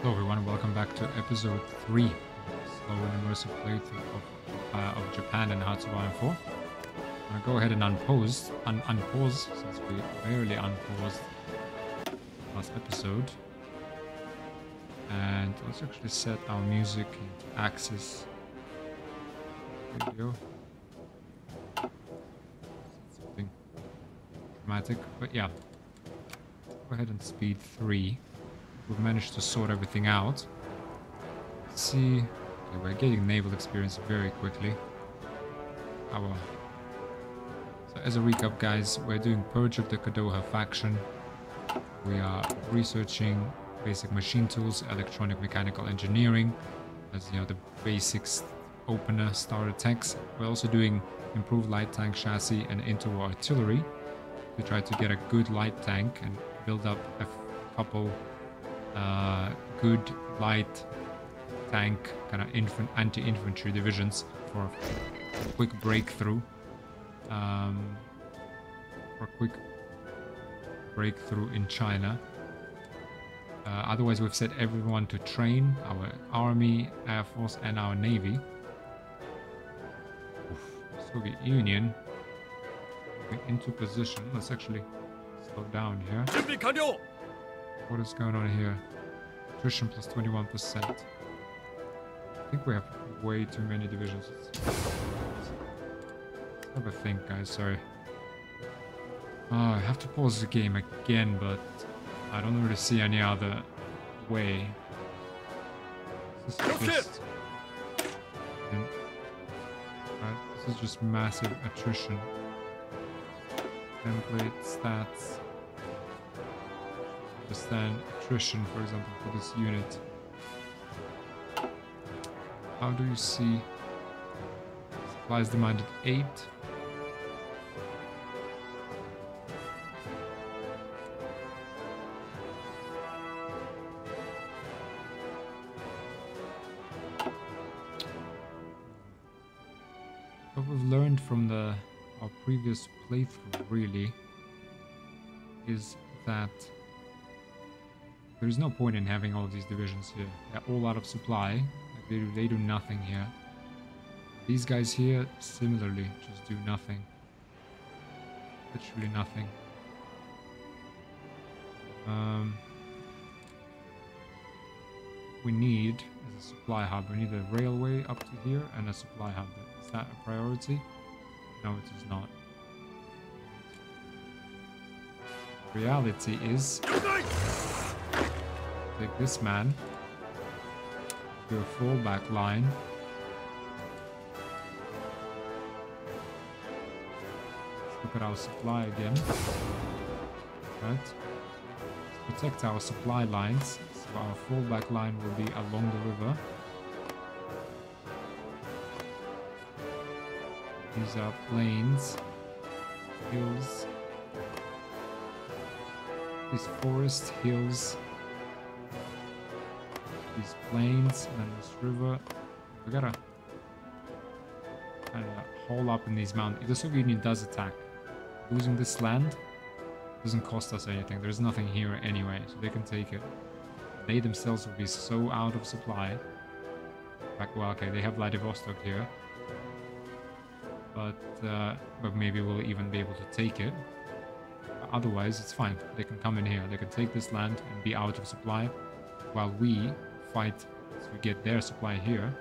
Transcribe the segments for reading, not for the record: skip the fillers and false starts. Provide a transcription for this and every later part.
Hello everyone, welcome back to episode 3 of slow and immersive playthrough of Japan and HoI 4. I'm gonna go ahead and unpause since we barely unpaused last episode. And let's actually set our music into Axis video. Something dramatic, but yeah. Go ahead and speed 3. We've managed to sort everything out. Let's see. Okay, we're getting naval experience very quickly. So as a recap, guys, we're doing Purge of the Kadoha faction. We are researching basic machine tools, electronic mechanical engineering, as you know, the basics opener starter techs. We're also doing improved light tank chassis and interwar artillery to try to get a good light tank and build up a couple good light tank kind of anti-infantry divisions for a quick breakthrough. In China. Otherwise, we've set everyone to train our army, air force, and our navy. Soviet Union moving into position. Let's actually slow down here. What is going on here? Attrition plus 21%. I think we have way too many divisions. Let's have a think, guys. Sorry. I have to pause the game again, but I don't really see any other way. This is just massive attrition. Template stats. Understand attrition, for example, for this unit. How do you see supplies demanded 8? What we've learned from our previous playthrough really is that there's no point in having all these divisions here. They're all out of supply. Like they do nothing here. These guys here, similarly, just do nothing. Literally nothing. We need a supply hub. We need a railway up to here and a supply hub. Is that a priority? No, it is not. Reality is... take this man to a fallback line. Let's look at our supply again. Right. Let's protect our supply lines. So our fallback line will be along the river. These are plains, hills, these forest hills. These plains and then this river. We gotta kind of hole up in these mountains. If the Soviet Union does attack, losing this land doesn't cost us anything. There's nothing here anyway, so they can take it. They themselves will be so out of supply. Like, well, okay, they have Vladivostok here, but maybe we'll even be able to take it. Otherwise, it's fine. They can come in here. They can take this land and be out of supply, while we fight so we get their supply here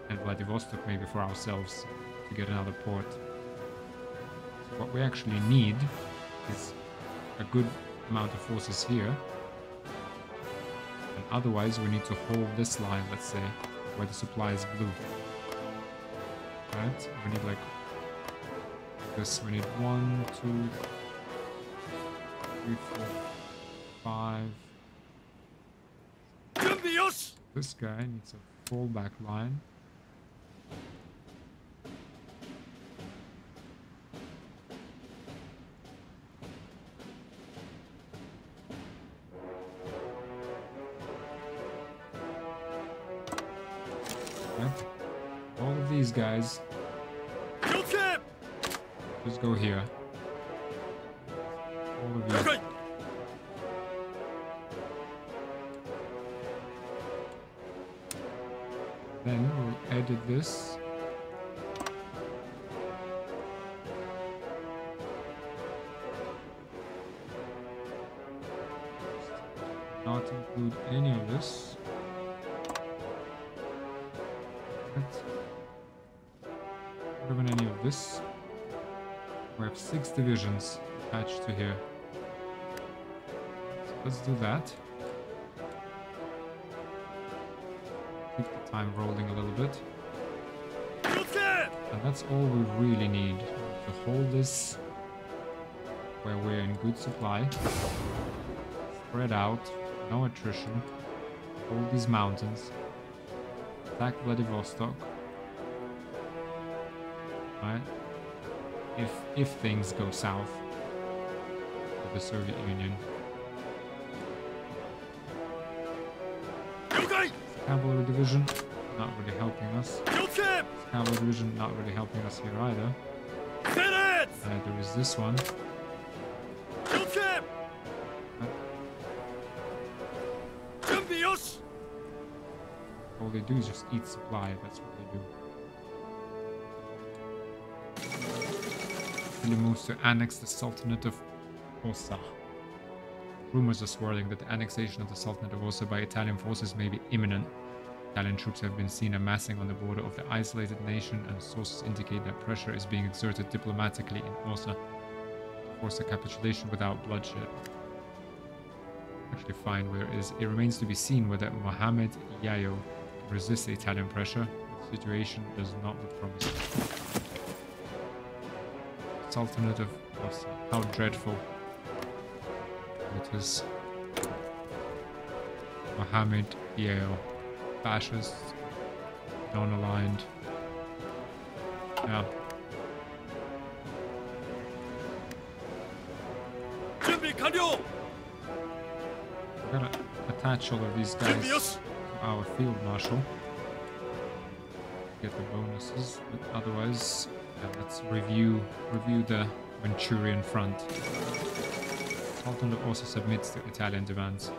and Vladivostok maybe for ourselves to get another port. So what we actually need is a good amount of forces here, and otherwise we need to hold this line, let's say, where the supply is blue. Right? We need like this. We need 1, 2, 3, 4, 5. This guy needs a fallback line. Right. All of these guys just go here. All of you. Then we'll edit this. Not include any of this. Not even any of this. We have 6 divisions attached to here. So let's do that. Keep the time rolling a little bit. And that's all we really need to hold this where we're in good supply. Spread out, no attrition. Hold these mountains. Attack Vladivostok. Right? If things go south with the Soviet Union. Cavalry division, not really helping us. Cavalry division, not really helping us here either. There is this one. All they do is just eat supply, that's what they do. Really moves to annex the Sultanate of Osa. Rumors are swirling that the annexation of the Sultanate of Osa by Italian forces may be imminent. Italian troops have been seen amassing on the border of the isolated nation, and sources indicate that pressure is being exerted diplomatically in Osa to force a capitulation without bloodshed. Actually fine where it is. It remains to be seen whether Mohammed Yayo can resist the Italian pressure. The situation does not look promising. Sultanate of Osa. How dreadful. It is Mohammed Yayo. Fascist, non-aligned. Yeah. We're gonna attach all of these guys to our field marshal. Get the bonuses, but otherwise, yeah, let's review the Manchurian front. Sultanate also submits to Italian demands.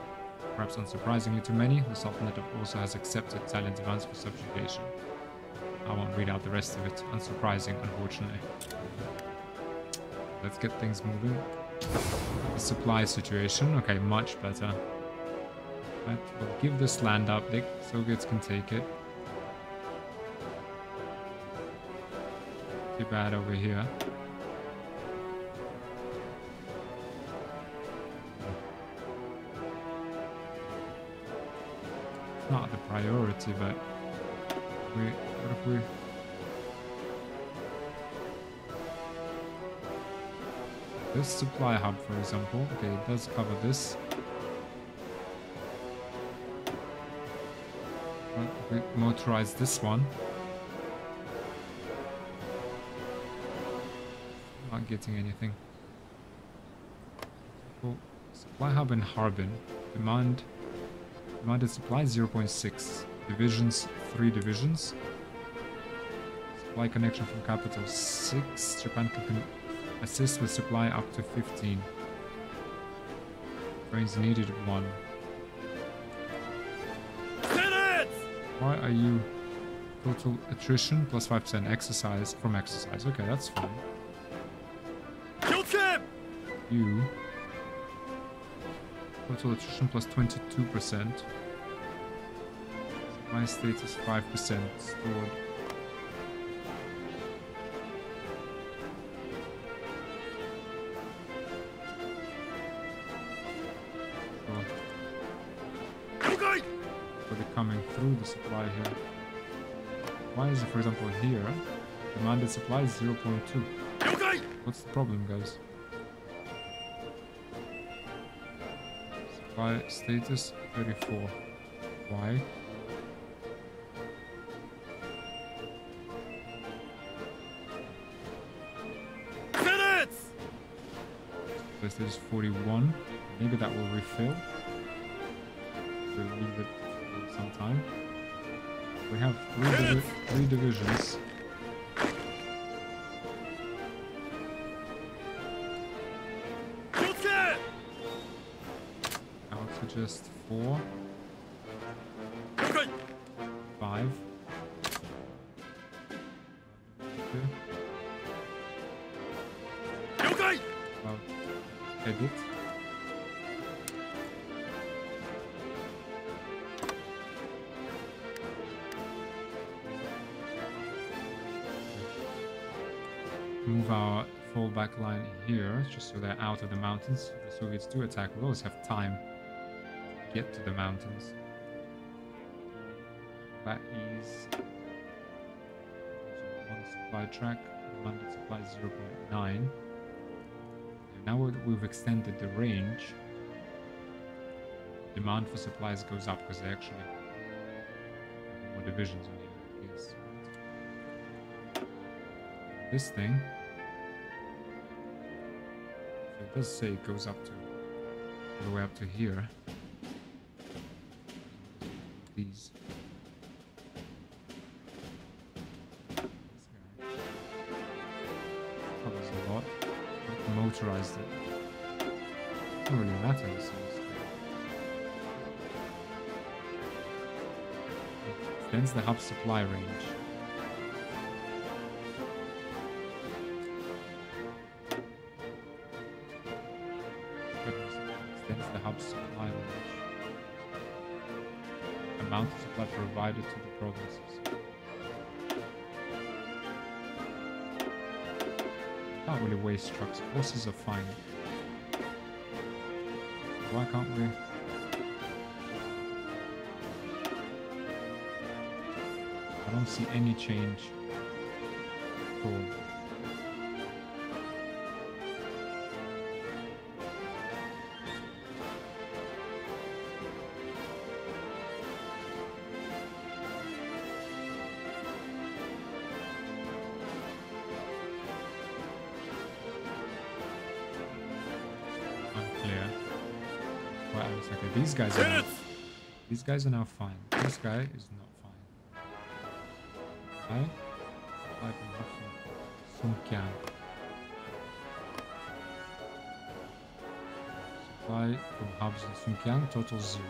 Perhaps unsurprisingly to many, the Sultanate also has accepted Italian demands for subjugation. I won't read out the rest of it. Unsurprising, unfortunately. Let's get things moving. The supply situation. Okay, much better. Right, we'll give this land up. The Soviets can take it. Too bad over here. Not the priority, but what if we this supply hub, for example? Okay, it does cover this. But we motorize this one. Not getting anything. Well, supply hub in Harbin. Demanded supply 0.6. Divisions 3 divisions. Supply connection from capital 6. Japan can assist with supply up to 15. Trains needed 1. Why are you total attrition plus 5% exercise from exercise? Okay, that's fine. You total attrition plus 22%. My status 5% stored. But they're coming through the supply here. Why is it, for example, here, demanded supply is 0.2? What's the problem, guys? Supply status 34. Why? This is 41. Maybe that will refill. We'll leave it for some time. We have three divisions. Out to just 4. 5. edit. Move our fallback line here, just so they're out of the mountains. If the Soviets do attack, we'll always have time to get to the mountains. That is one supply track, landed supply 0.9. And now we've extended the range. Demand for supplies goes up because they actually have more divisions on here. Yes. This thing. So it does say it goes up to all the way up to here. These. Covers a lot. Motorized it. Doesn't really matter. It extends the hub supply range. Extends the hub supply range. Amount of supply provided to the provinces. Can't really waste trucks. Horses are fine. Why can't we? I don't see any change at all. Unclear. What else? Okay, these guys are now fine. This guy is not fine. Right? Sungkyang. Supply from hubs in Sungkyang, total 0.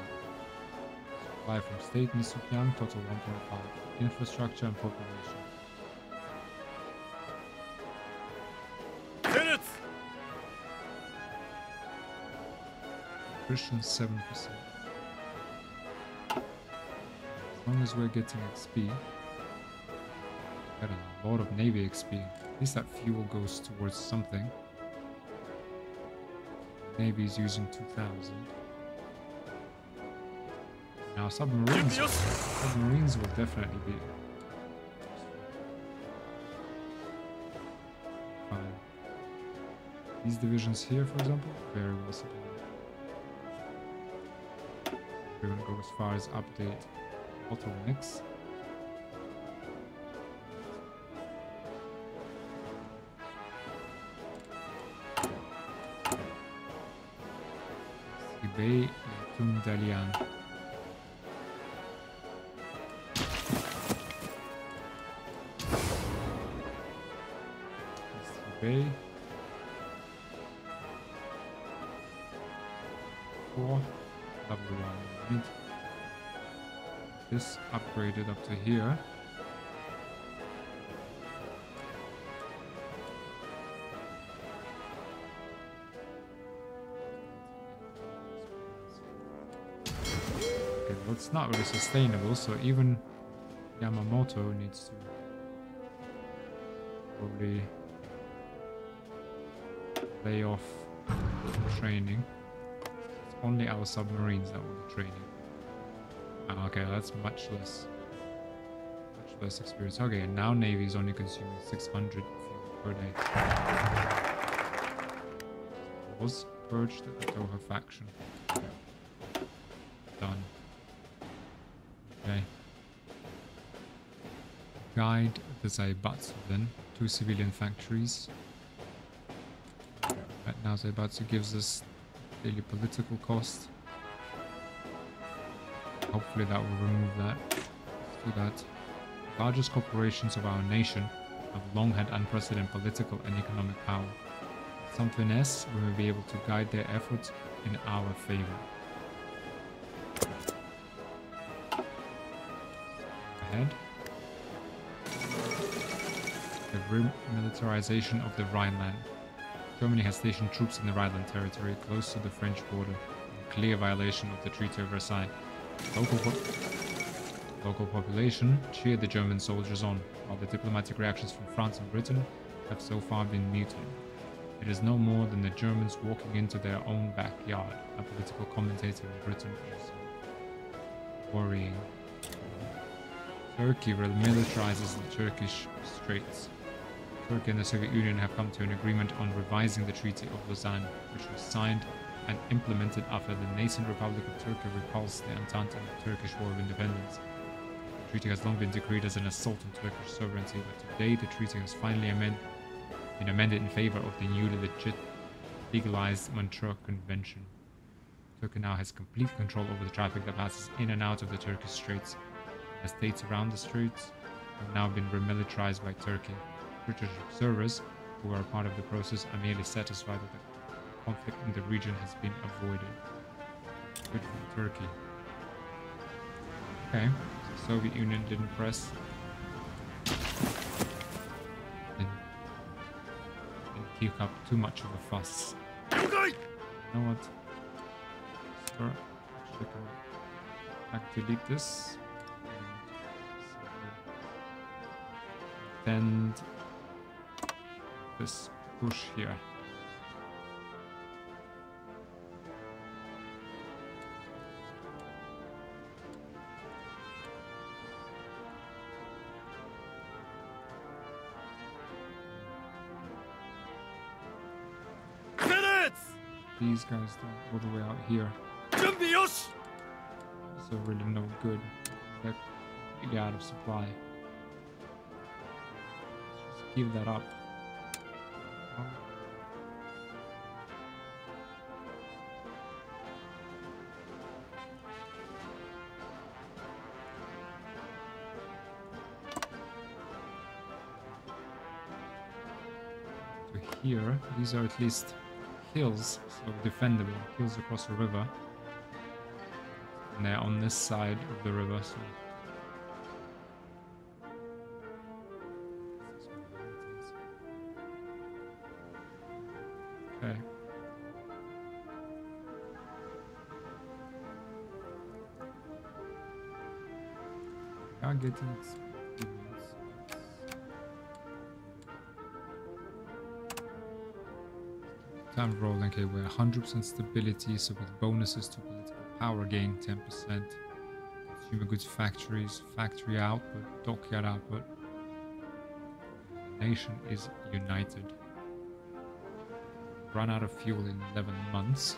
Supply from state in Sungkyang, total 1.5. Infrastructure and population. Attrition 7%. As long as we're getting XP. Got a lot of Navy XP. At least that fuel goes towards something. Navy's using 2,000. Now submarines will definitely be fine. These divisions here, for example, very well supplied. We're gonna go as far as update bottlenecks. Bay Tundalian. Bay 4 level 1. This upgraded up to here. It's not really sustainable, so even Yamamoto needs to probably lay off training. It's only our submarines that will be training. Okay, that's much less experience. Okay, now Navy is only consuming 600 fuel per day. Was purged the Doha faction. Done. Okay. Guide the Zaibatsu then. 2 civilian factories. Right now Zaibatsu gives us daily political cost. Hopefully that will remove that. Let's do that. The largest corporations of our nation have long had unprecedented political and economic power. With some finesse, we may be able to guide their efforts in our favor. Ahead. The remilitarization of the Rhineland. Germany has stationed troops in the Rhineland territory, close to the French border, in clear violation of the Treaty of Versailles. Local population cheered the German soldiers on, while the diplomatic reactions from France and Britain have so far been muted. It is no more than the Germans walking into their own backyard, a political commentator in Britain also. Worrying. Turkey remilitarizes the Turkish Straits. Turkey and the Soviet Union have come to an agreement on revising the Treaty of Lausanne, which was signed and implemented after the nascent Republic of Turkey repulsed the Entente in the Turkish War of Independence. The treaty has long been decreed as an assault on Turkish sovereignty, but today the treaty has finally been amended in favor of the newly legalized Montreux Convention. Turkey now has complete control over the traffic that passes in and out of the Turkish Straits. The states around the straits have now been remilitarized by Turkey. British observers who are part of the process are merely satisfied that the conflict in the region has been avoided. Good for Turkey. Okay, the Soviet Union didn't press. Didn't kick up too much of a fuss. You know what? Sure, actually I can delete this. And this push here. These guys don't go the way out here. So really no good. They're really out of supply. Let's just give that up. To here, these are at least hills, so defendable, hills across the river. And they're on this side of the river, so okay. We are getting experience. Time rolling. Okay, we're 100% stability, so with bonuses to political power gain 10%. Consumer goods factories, factory output, dockyard output. The nation is united. Run out of fuel in 11 months.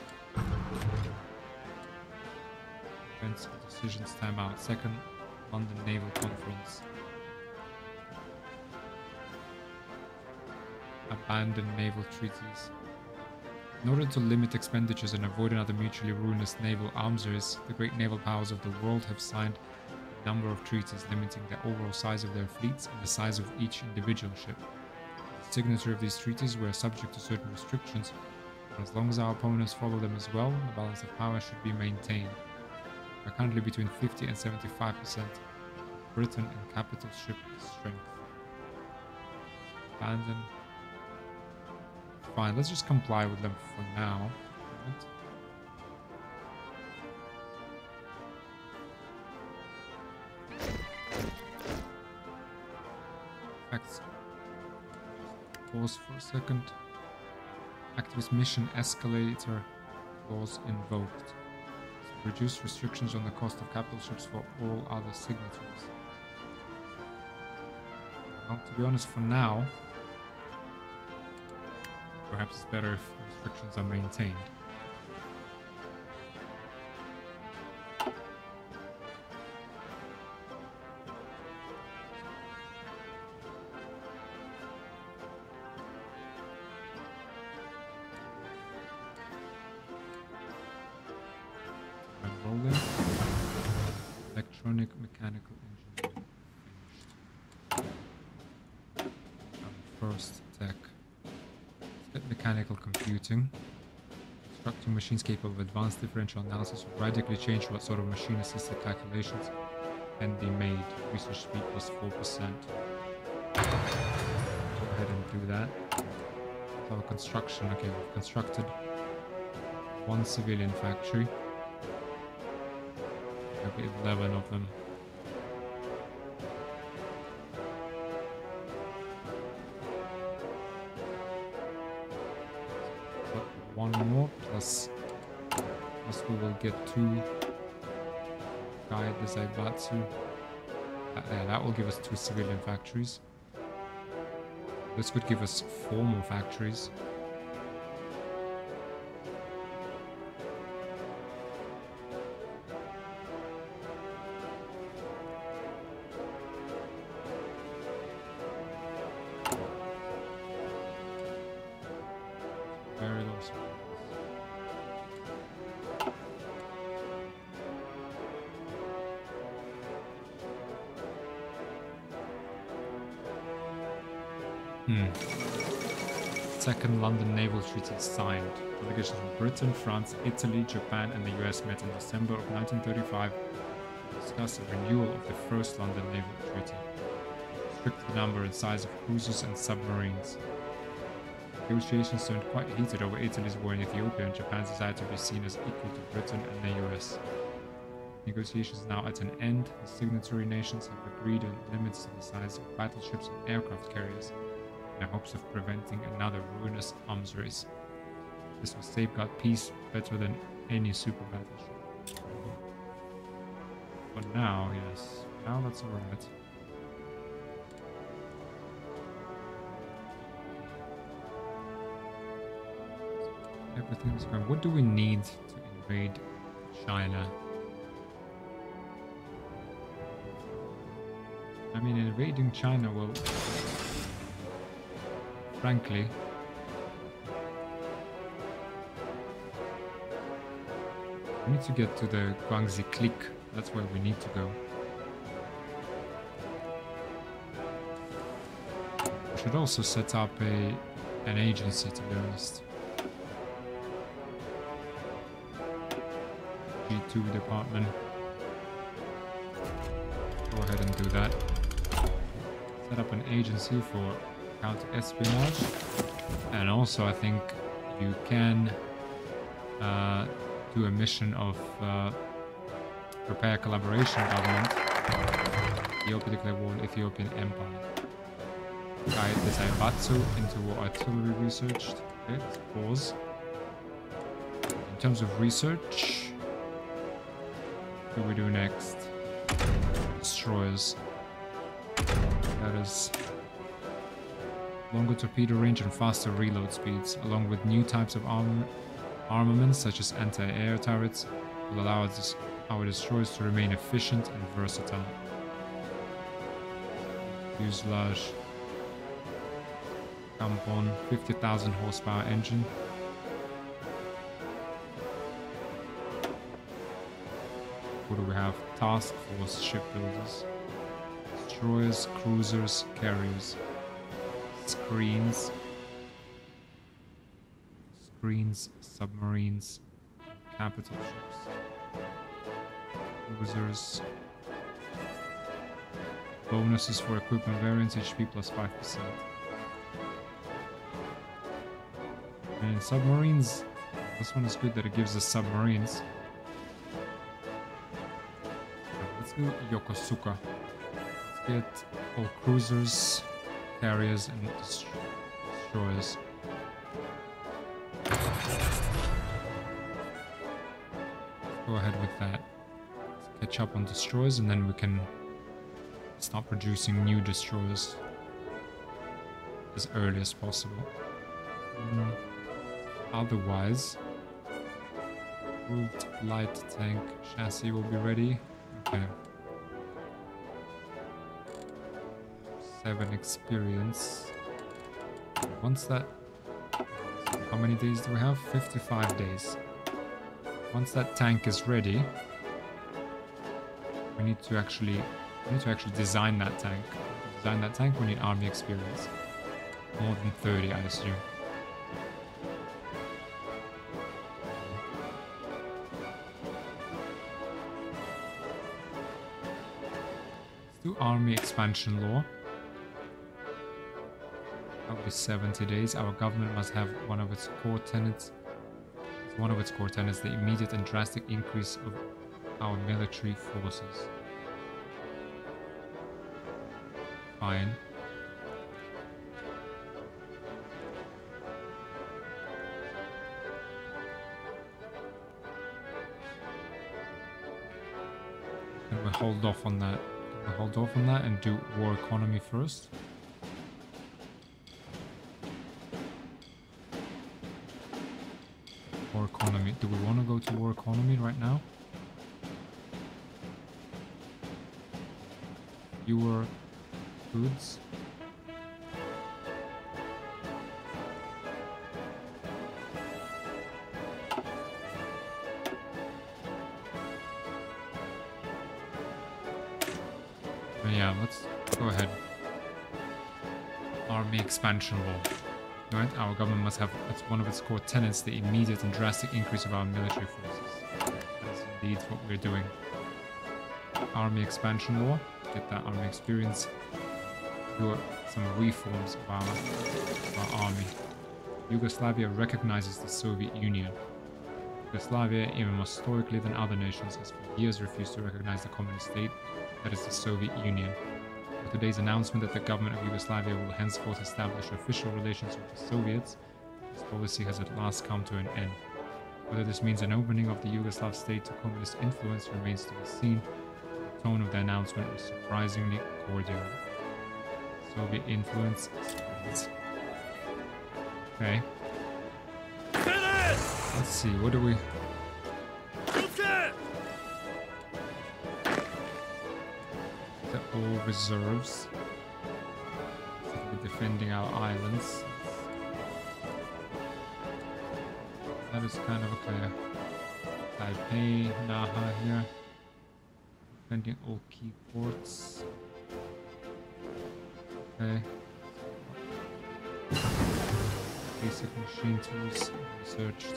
Defensive decisions timeout. Second London Naval Conference. Abandon naval treaties. In order to limit expenditures and avoid another mutually ruinous naval arms race, the great naval powers of the world have signed a number of treaties limiting the overall size of their fleets and the size of each individual ship. The signatory of these treaties were subject to certain restrictions, but as long as our opponents follow them as well, the balance of power should be maintained. We are currently between 50 and 75% Britain in capital ship strength. Abandon. Fine, let's just comply with them for now. Facts. Pause for a second. Activist mission escalator clause invoked. So reduce restrictions on the cost of capital ships for all other signatories. Well, to be honest, for now, perhaps it's better if restrictions are maintained. Rolling. Electronic mechanical engineering finished. First tech. Mechanical computing. Constructing machines capable of advanced differential analysis will radically change what sort of machine-assisted calculations can be made. Research speed plus 4%. Go ahead and do that. Our construction. Okay, we've constructed one civilian factory. Maybe 11 of them. But one more plus we will get 2 guide the Zaibatsu. Yeah, that will give us 2 civilian factories. This would give us 4 more factories. Very low speed. Second London Naval Treaty signed. Delegations from Britain, France, Italy, Japan and the US met in December of 1935 to discuss a renewal of the First London Naval Treaty. Restrict the number and size of cruisers and submarines. Negotiations turned quite heated over Italy's war in Ethiopia and Japan's desire to be seen as equal to Britain and the US. Negotiations now at an end. The signatory nations have agreed on limits to the size of battleships and aircraft carriers, in the hopes of preventing another ruinous arms race. This will safeguard peace better than any super battleship. For now, yes. Now that's alright. Everything's going. What do we need to invade China? I mean, invading China will... Frankly, we need to get to the Guangxi clique. That's where we need to go. We should also set up an agency, to be honest. G2 department. Go ahead and do that. Set up an agency for counter-espionage, and also I think you can do a mission of prepare collaboration government. Ethiopia declare war on Ethiopian Empire. Guide the Zaibatsu into war artillery research. Okay, let's pause. In terms of research, what do we do next? Destroyers. That is longer torpedo range and faster reload speeds, along with new types of armaments such as anti-air turrets, will allow our destroyers to remain efficient and versatile. Fuselage. Kampon, 50,000 horsepower engine. What do we have? Task force shipbuilders. Destroyers, cruisers, carriers. Screens, submarines, capital ships, cruisers, bonuses for equipment variants, HP plus 5%. And submarines, this one is good that it gives us submarines. Let's do Yokosuka. Let's get all cruisers, carriers and destroyers. Go ahead with that. Let's catch up on destroyers and then we can start producing new destroyers as early as possible. Otherwise, Grooved light tank chassis will be ready. Okay. 7 experience. Once that... How many days do we have? 55 days. Once that tank is ready, we need to actually design that tank. To design that tank, we need army experience. More than 30, I assume. Let's do army expansion law. Probably 70 days. Our government must have one of its core tenets. One of its core tenets, the immediate and drastic increase of our military forces. Fine. Can we hold off on that? Can we hold off on that and do war economy first? War economy. Do we want to go to war economy right now? Fewer goods. But yeah, let's go ahead. Army expansion law. Right? Our government must have, it's one of its core tenets, the immediate and drastic increase of our military forces. That's indeed what we're doing. Army expansion law. Get that army experience. Do some reforms of our army. Yugoslavia recognizes the Soviet Union. Yugoslavia, even more stoically than other nations, has for years refused to recognize the communist state that is the Soviet Union. With today's announcement that the government of Yugoslavia will henceforth establish official relations with the Soviets, this policy has at last come to an end. Whether this means an opening of the Yugoslav state to communist influence remains to be seen. The tone of the announcement was surprisingly cordial. Soviet influence spreads. Okay. Let's see, what do we... They're all reserves. We're defending our islands. That is kind of okay. Taipei, Naha here. Defending all key ports. Okay. Basic machine tools researched.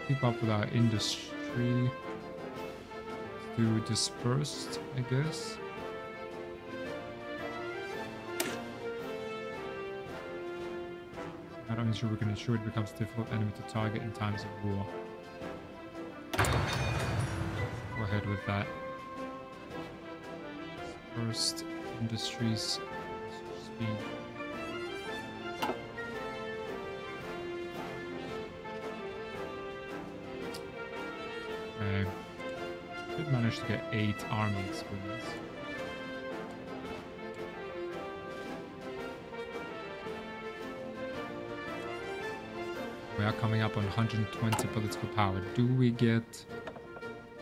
Keep up with our industry. Do dispersed, I guess. Not only sure we can ensure it becomes a difficult enemy to target in times of war. Go ahead with that. Dispersed industries. Speed. Okay. Did manage to get 8 army experience. We are coming up on 120 political power. Do we get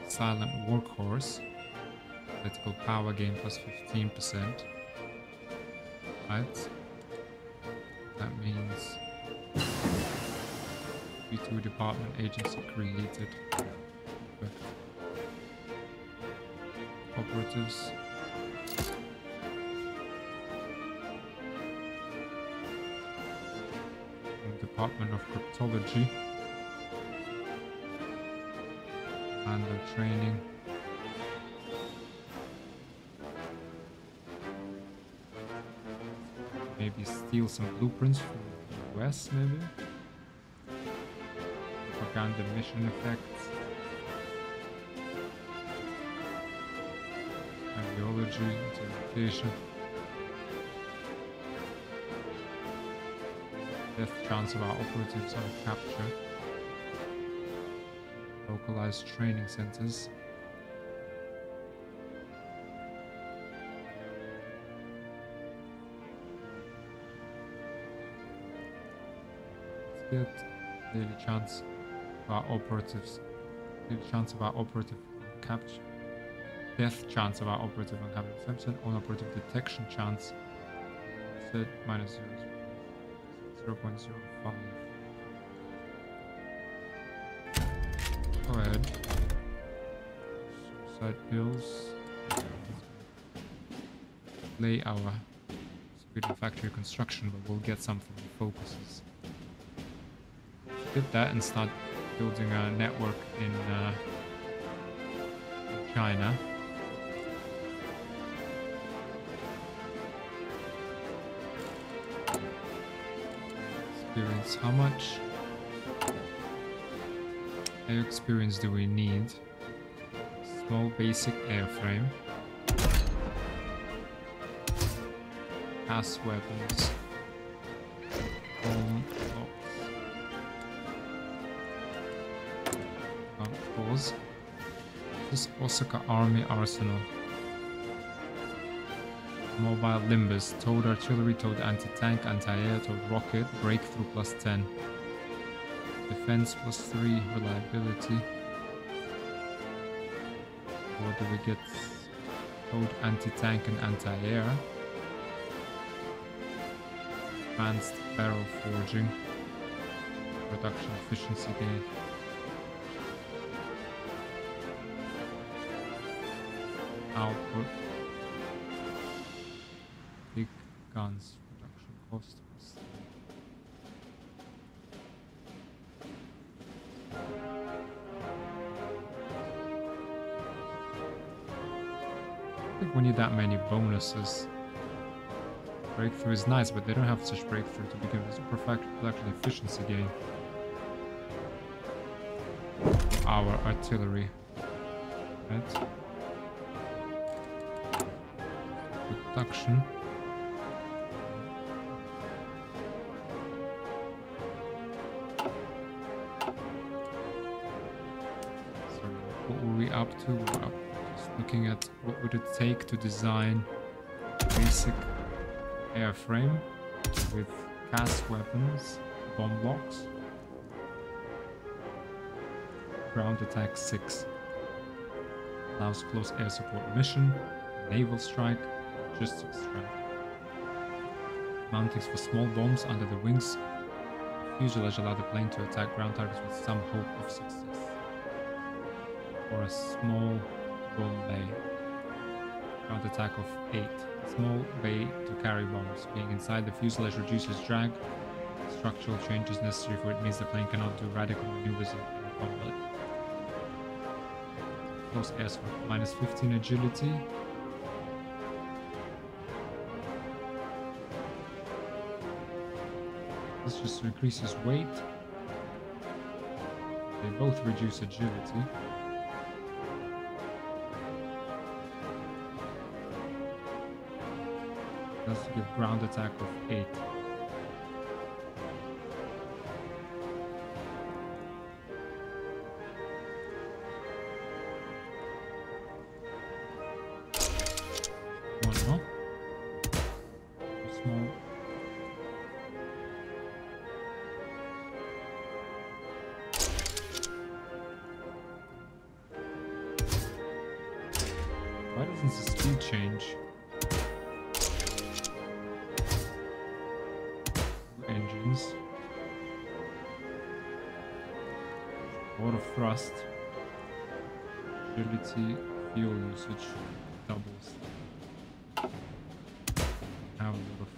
silent workhorse? Political power gain plus 15%. Right. That means B2 department agency created. Operatives. Department of Cryptology. Handler training. Maybe steal some blueprints from the US, maybe? Propaganda mission effects. Ideology, interpretation. Death chance of our operatives on capture. Localized training centers. Let's get daily chance of our operatives. Daily chance of our operative on capture. Death chance of our operative on capture. 7% on operative detection chance. Set minus 0.05. Go ahead. Suicide pills. Lay our security factory construction, but we'll get some from the focuses. Get that and start building a network in China. experience. How much air experience do we need? Small basic airframe. Gas weapons. Home locks. Pause. This Osaka Army Arsenal. Mobile Limbus. Towed artillery, towed anti-tank, anti-air, towed rocket. Breakthrough plus 10. Defense plus 3. Reliability. What do we get? Towed anti-tank and anti-air. Advanced barrel forging. Production efficiency gain. Output. Big guns. Production cost. I think we need that many bonuses. Breakthrough is nice, but they don't have such breakthrough to begin with. Production efficiency gain. Our artillery. Right? Production. So what were we up to? We're up just looking at what would it take to design basic airframe with gas weapons, bomb blocks, ground attack 6, allows close air support mission, naval strike, logistics strike, mountings for small bombs under the wings, fuselage allow the plane to attack ground targets with some hope of success, or a small bomb bay, ground attack of 8. Small bay to carry bombs. Being inside the fuselage reduces drag. Structural changes necessary for it means the plane cannot do radical maneuvers in air combat. Close air support. Minus 15 agility. This just increases weight. They both reduce agility. Does give ground attack of 8. One more. Small. Why doesn't the speed change? Engines. Water thrust. Agility, fuel usage doubles. Have a lot of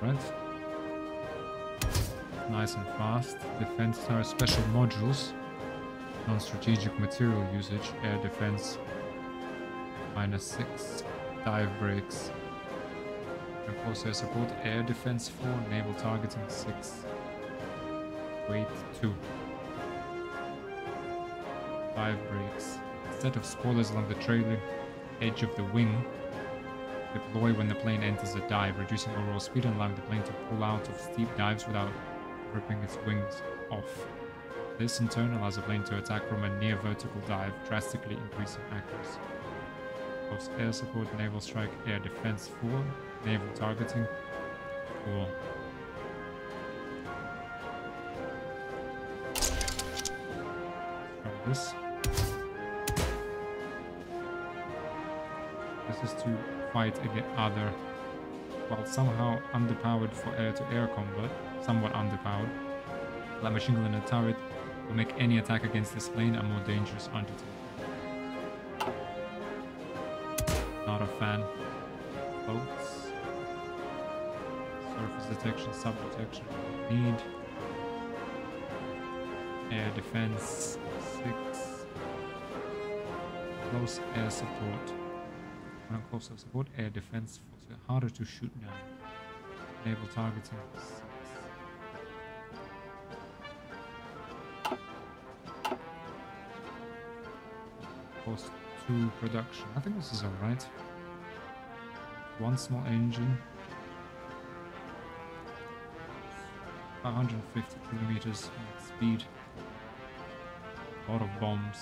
right. Nice and fast. Defense tower special modules. Non-strategic material usage. Air defense. Minus 6, dive brakes, and close air support, air defense 4, naval targeting 6, weight 2, dive brakes, set of spoilers along the trailing edge of the wing, deploy when the plane enters a dive, reducing overall speed and allowing the plane to pull out of steep dives without ripping its wings off. This in turn allows the plane to attack from a near vertical dive, drastically increasing accuracy. Air support, naval strike, air defense 4, naval targeting 4. From this is to fight against other, while somehow underpowered for air-to-air combat, somewhat underpowered. Like machine gun and a turret will make any attack against this plane a more dangerous undertaking. Not a fan. Boats. Surface detection, sub-detection. Need. Air defense. 6. Close air support. When on close air support, air defense force harder to shoot now. Enable targeting. 6. Cost 2 production. I think this is alright. 1 small engine. 550 kilometers max speed. A lot of bombs.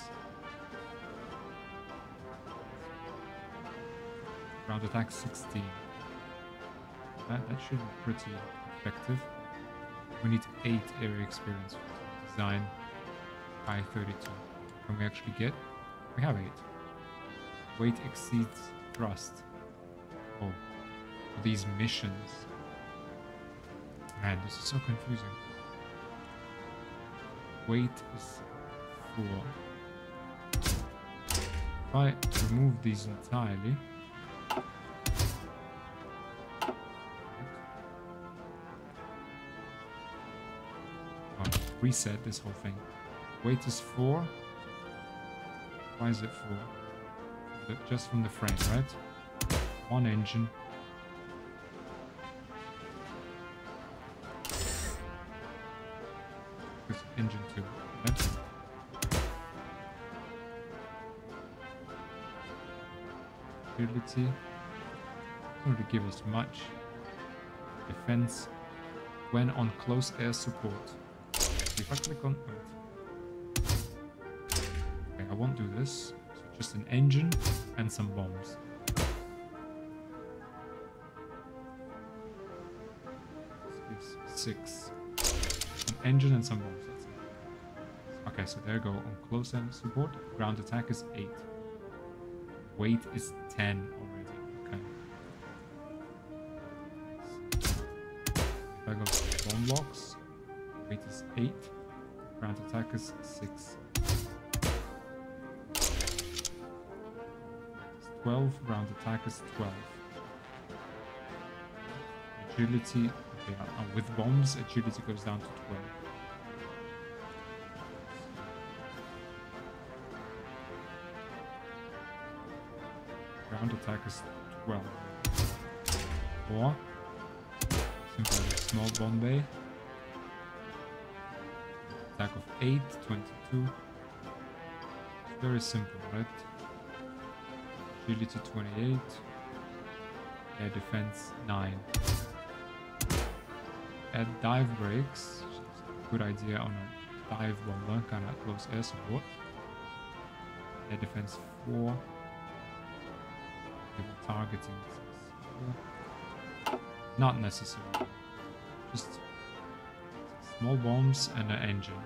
Ground attack 16. That should be pretty effective. We need 8 area experience for design. I-32. Can we actually get? We have 8. Weight exceeds thrust. Oh, for these missions. Man, this is so confusing. Weight is 4. If I remove these entirely, reset this whole thing. Weight is 4. Why is it 4? Just from the frame, right? 1 engine. It's engine 2, right? Ability. Not to give us much. Defense. When on close air support. If I click on... Okay, I won't do this. So just an engine and some bombs. This gives 6. An engine and some bombs. That's it. Okay, so there you go. On close air support, ground attack is 8. Weight is 10 already. Okay. If I go to bomb blocks, weight is 8. Ground attack is 6. 12. Ground attack is 12. Agility. Okay, with bombs, agility goes down to 12. Ground attack is 12. Or simply a small bomb bay. Attack of 8, 22. It's very simple, right? Agility 28. Air defense 9. Add dive brakes, which is a good idea on a dive bomber, kind of close air support. Air defense 4. Targeting 6. Not necessary. Just small bombs and an engine.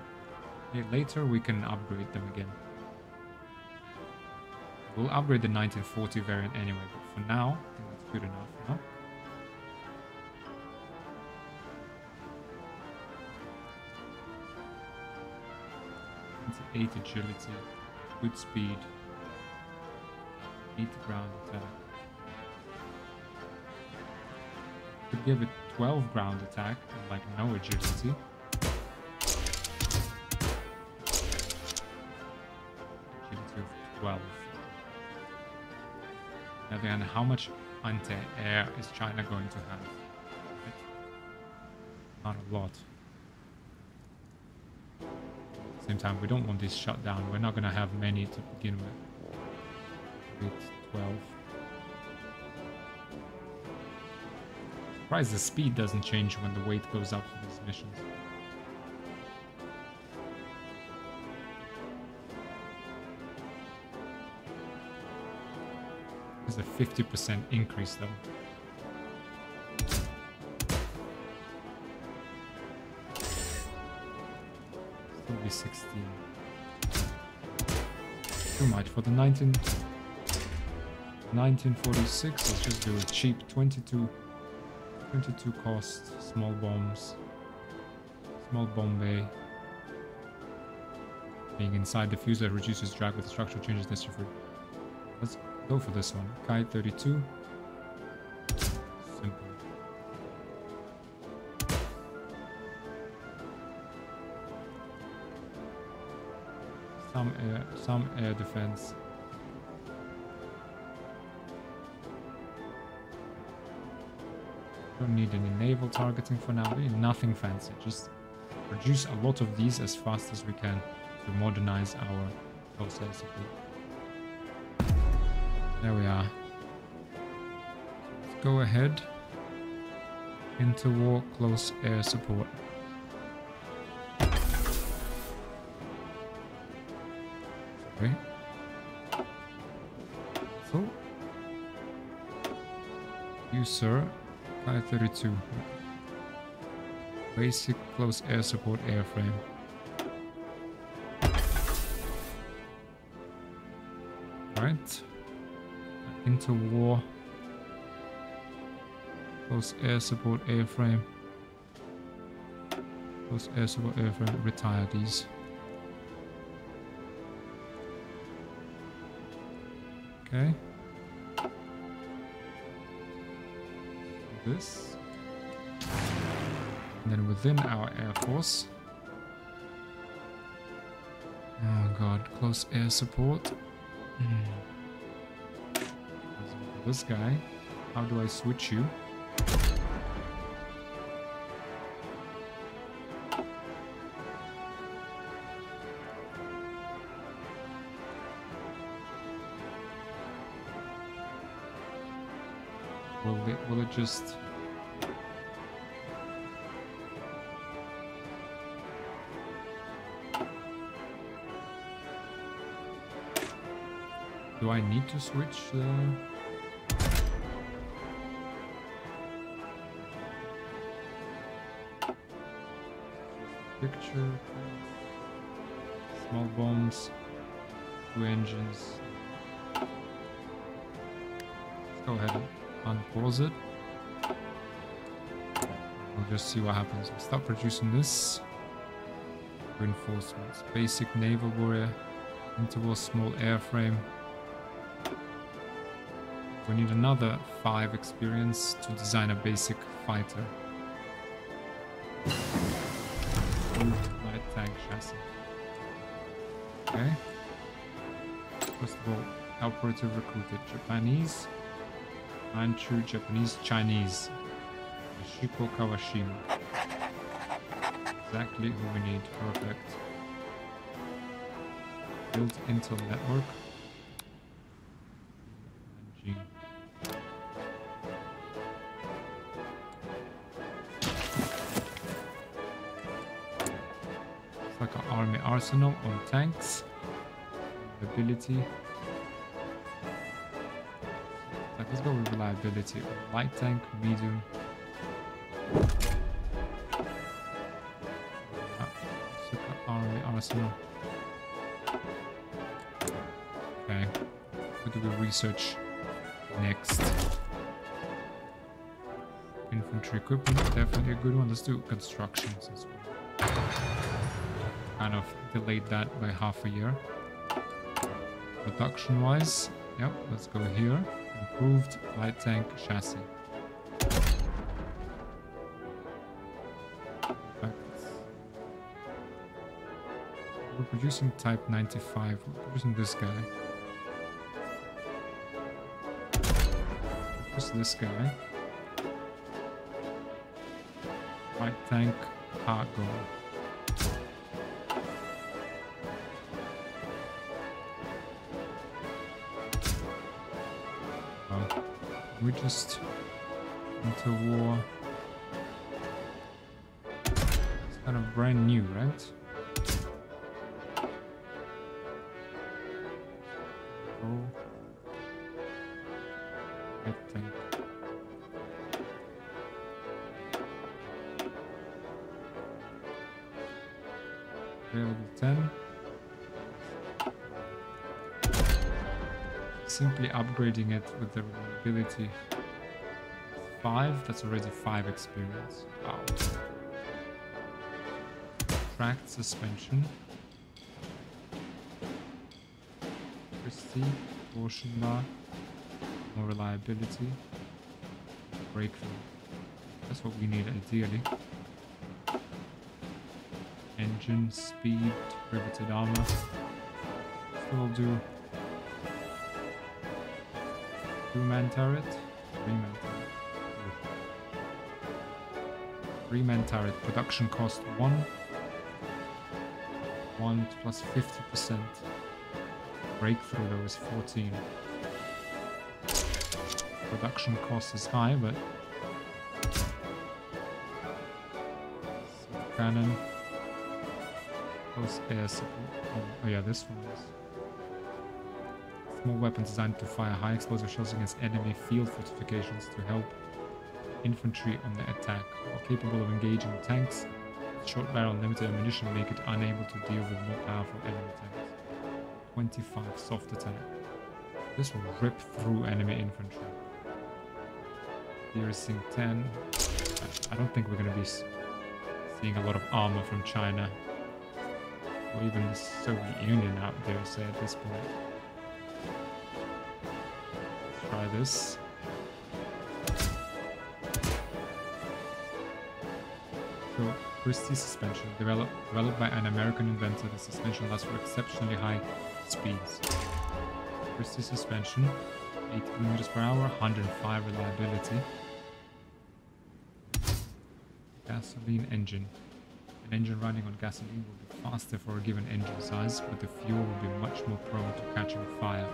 Okay, later we can upgrade them again. We'll upgrade the 1940 variant anyway, but for now, I think that's good enough, no? It's 8 agility, good speed, 8 ground attack. Could give it 12 ground attack and like no agility. Agility of 12. Now then, how much anti-air is China going to have? Not a lot. At the same time, we don't want this shut down. We're not going to have many to begin with. 12. Surprised the speed doesn't change when the weight goes up for these missions. There's a 50% increase though. Still be 16. Too much for the 1946. Let's just do a cheap 22 cost, small bombs, small bomb bay. Being inside the fuse that reduces drag with structural changes necessary. Let's go for this one. Kite 32. Simple. Some air defense. Don't need any naval targeting for now. Really nothing fancy. Just produce a lot of these as fast as we can to modernize our close air support. There we are. Let's go ahead. Interwar close air support. Okay. So, you sir, 532. Basic close air support airframe. Right. Interwar close air support airframe. Close air support airframe. Retire these. Okay. This. And then within our air force. Oh god, close air support. This guy. How do I switch you? Will it just... Do I need to switch the... Picture... Small bombs... 2 engines... Let's go ahead and unpause it. We'll just see what happens. We'll start producing this. Reinforcements. Basic naval warrior. Interwar small airframe. We need another 5 experience to design a basic fighter. Light tank chassis. Okay. First of all, operative recruited. Japanese. Manchu, Japanese, Chinese. Yoshiko Kawashima. Exactly who we need. Perfect. Build Intel network. And it's like an army arsenal on tanks. Ability. Let's go with reliability. Light tank, medium. Super army arsenal. Okay. What do we research next? Infantry equipment, definitely a good one. Let's do constructions as well. Kind of delayed that by half a year. Production wise, yep, let's go here. Improved light tank chassis. We're producing type 95. We're producing this guy. What's this guy? Light tank cargo. We just into war. It's kind of brand new, right? Oh, I think. Level 10. Simply upgrading it with the reliability 5, that's already 5 experience. Wow. Tracked suspension. Prestige, torsion bar, more reliability, breakthrough. That's what we need ideally. Engine, speed, riveted armor. Still do 2-man turret, 3-man turret. 3-man turret. Production cost 1. 1 plus 50%. Breakthrough though is 14. Production cost is high, but cannon. Close air support. Oh yeah, this one is. Small weapon designed to fire high explosive shells against enemy field fortifications to help infantry on the attack. While capable of engaging tanks, short barrel and limited ammunition make it unable to deal with more powerful enemy tanks. 25 soft attack. This will rip through enemy infantry. Piercing 10. I don't think we're going to be seeing a lot of armor from China. Or even the Soviet Union out there, say, at this point. Let's try this. So, Christie suspension, developed by an American inventor. The suspension lasts for exceptionally high speeds. Christie suspension, 8 km per hour, 105 reliability. Gasoline engine. An engine running on gasoline will be faster for a given engine size, but the fuel will be much more prone to catching fire.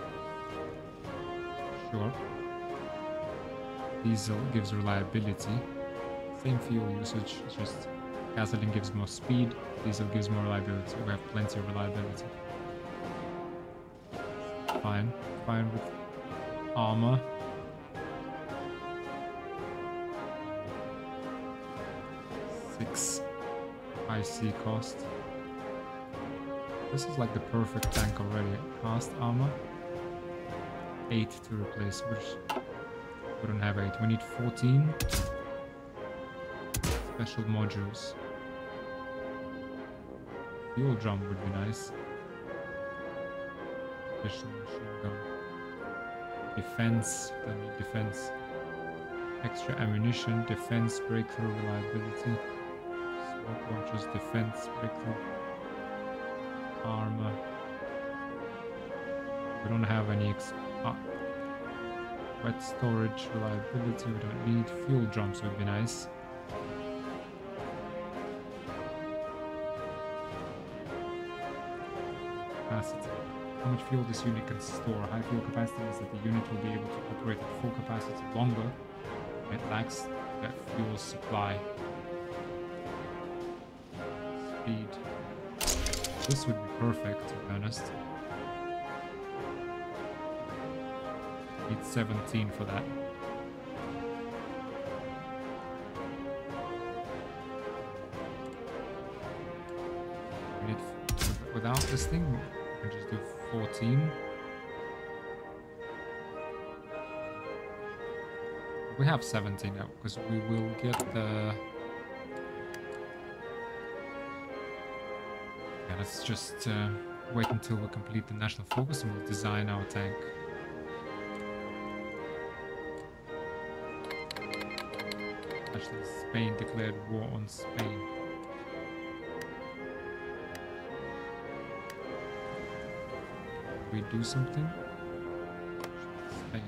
Sure. Diesel gives reliability. Same fuel usage, it's just gasoline gives more speed, diesel gives more reliability. We have plenty of reliability. Fine. Fine with armor. IC cost. This is like the perfect tank already. Cast armor. 8 to replace, which we don't have 8. We need 14. Special modules. Fuel drum would be nice. Special machine gun. Defense. Don't need defense. Extra ammunition. Defense. Breakthrough. Reliability. Smoke launchers. Defense. Breakthrough. Armor. We don't have any wet storage. Reliability. We don't need. Fuel drums would be nice. Capacity. How much fuel this unit can store. High fuel capacity means that the unit will be able to operate at full capacity longer. It lacks that fuel supply. Speed. This would be perfect, to be honest. Need 17 for that. We need, without this thing, we can just do 14. We have 17 now, because we will get the... Yeah, let's just wait until we complete the national focus and we'll design our tank. Actually, Spain declared war on Spain. We do something? Spain.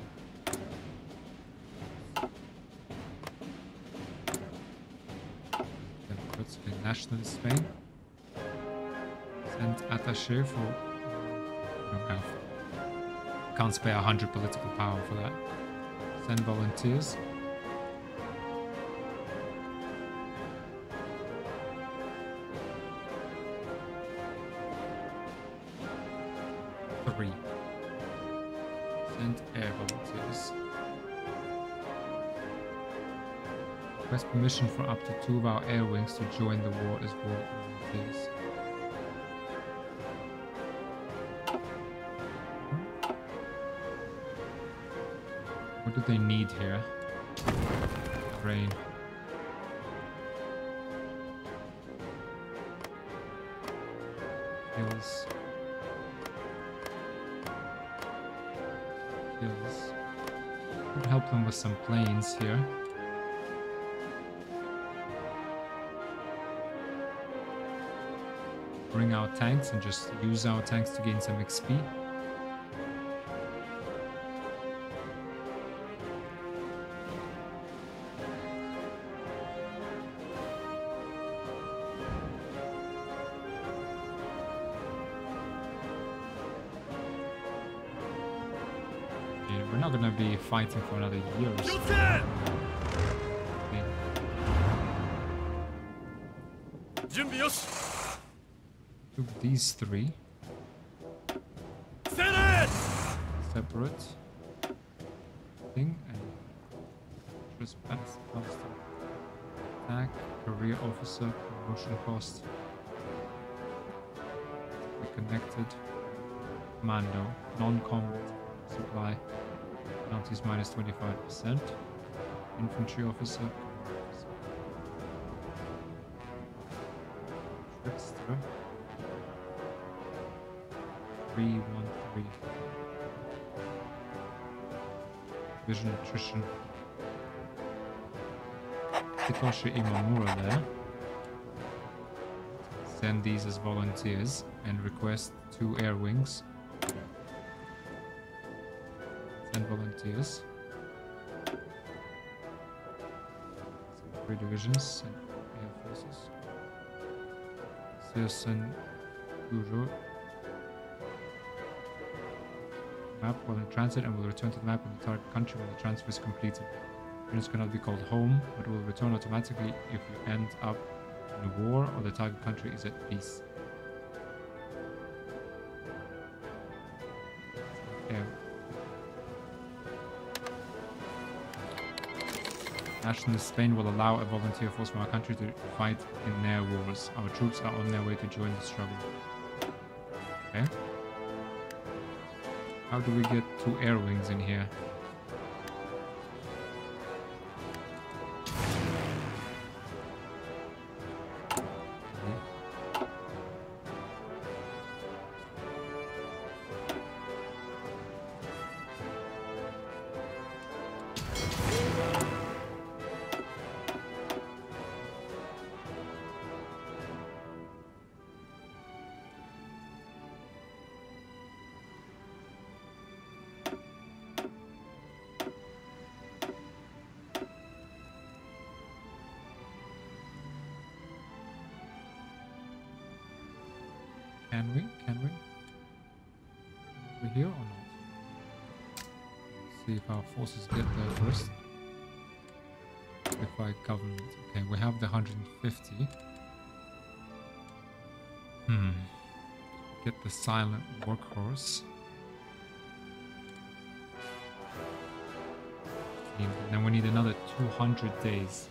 Then put in nationalist Spain. Send attaché for... No, can't spare 100 political power for that. Send volunteers. Send air volunteers. Request permission for up to 2 of our air wings to join the war as war volunteers. What do they need here? Rain. Hills. Could help them with some planes here. Bring our tanks and just use our tanks to gain some XP. We're not gonna be fighting for another year or so. Took these three. Separate thing and just attack, career officer, promotion cost. Be connected. Commando, non-combat supply. Penalties minus 25%. Infantry officer. Trickster. 313. Vision attrition. Hitoshi Imamura there. Send these as volunteers and request 2 air wings. Send volunteers. 3 divisions and air forces. Seosen Uro. Map while in transit and will return to the map in the target country when the transfer is completed. Units cannot be called home, but will return automatically if you end up in a war or the target country is at peace. Yeah. Nationalist Spain will allow a volunteer force from our country to fight in their wars. Our troops are on their way to join the struggle. Okay. How do we get 2 air wings in here? Can we? We're here or not? Let's see if our forces get there first. Defy government. Okay, we have the 150. Get the silent workhorse. And then we need another 200 days.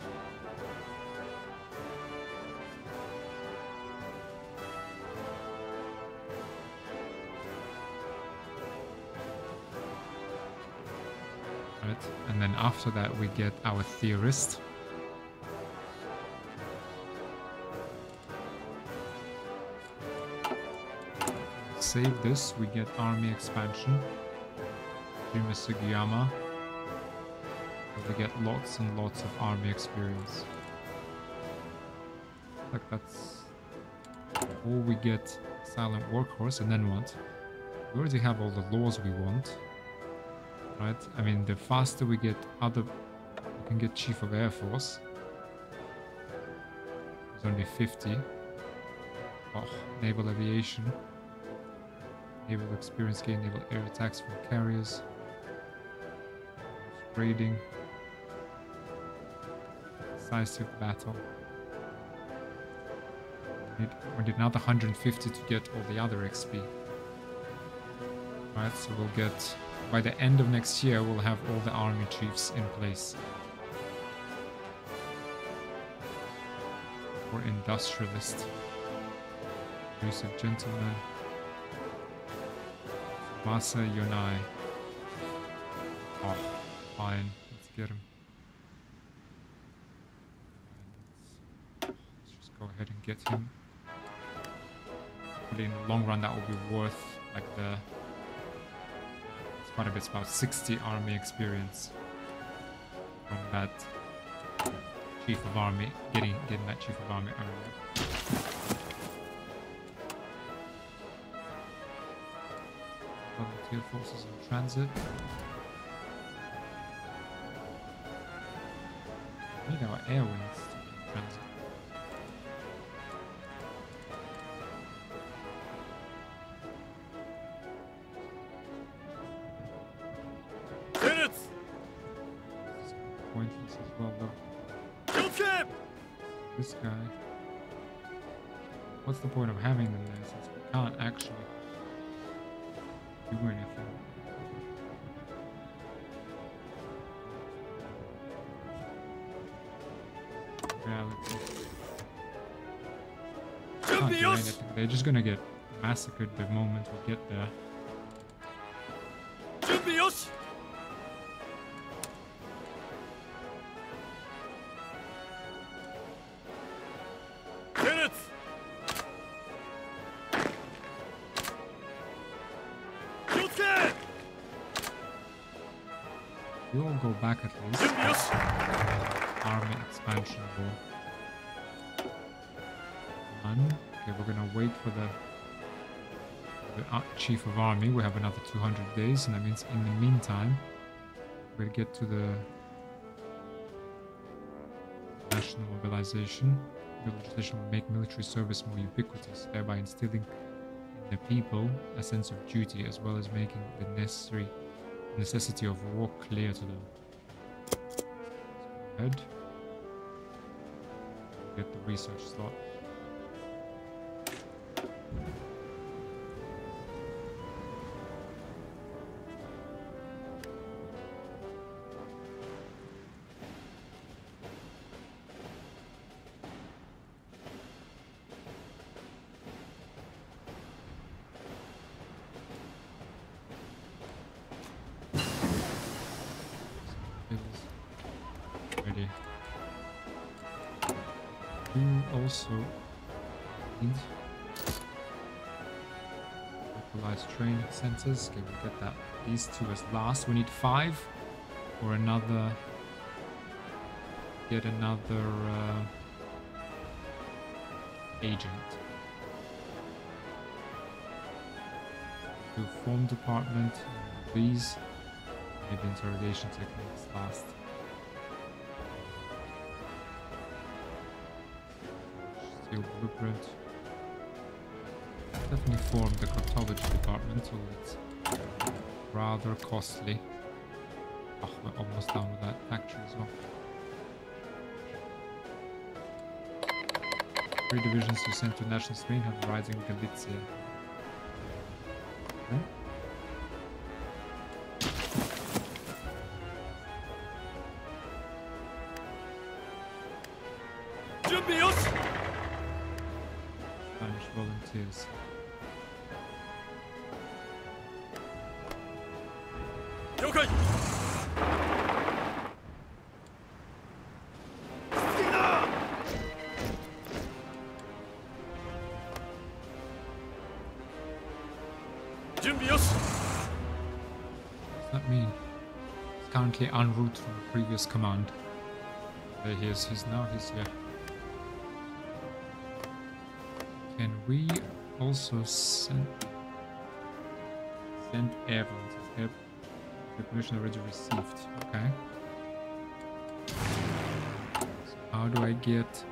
And then after that we get our theorist. Save this, we get army expansion. Jima Sugiyama. We get lots and lots of army experience. Like that's all we get. Silent workhorse, and then what? We already have all the laws we want. Right? I mean, the faster we get we can get Chief of Air Force. There's only 50. Oh, naval aviation. Naval experience gain, naval air attacks from carriers. Raiding. Decisive battle. We need another 150 to get all the other XP. Right, so we'll get... By the end of next year, we'll have all the army chiefs in place. Or industrialist. Abusive gentleman. Masa Yonai. Oh, fine. Let's get him. Let's just go ahead and get him. But in the long run, that will be worth like the... Quite a bit. It's about 60 army experience from that chief of army, getting that chief of army earlier. Volunteer forces in transit. We need our air wings to be in transit. as well, though. This guy. What's the point of having them there since we can't actually do anything? Reality. Can't do anything. They're just gonna get massacred the moment we get there. We all go back at least. Army expansion war. One. Okay, we're gonna wait for the chief of army. We have another 200 days, and that means in the meantime, we'll get to the national mobilization. The legislation will make military service more ubiquitous, thereby instilling in the people a sense of duty as well as making the necessity of war clear to them. Let's go ahead. Get the research slot. Ready. You also need localized training centers. Okay, we'll get that. These two as last. We need 5 for another. Get another agent. Do form department. These. Maybe interrogation techniques last. Steel blueprint. Definitely form the cartology department, so it's rather costly. Oh, we're almost done with that factory as well. 3 divisions to send to national Spain have rising Galicia. Okay. Spanish volunteers. Okay. What does that mean? It's currently en route from the previous command. There he is. He's here. Can we also send airborne? The permission already received. Okay. So how do I get?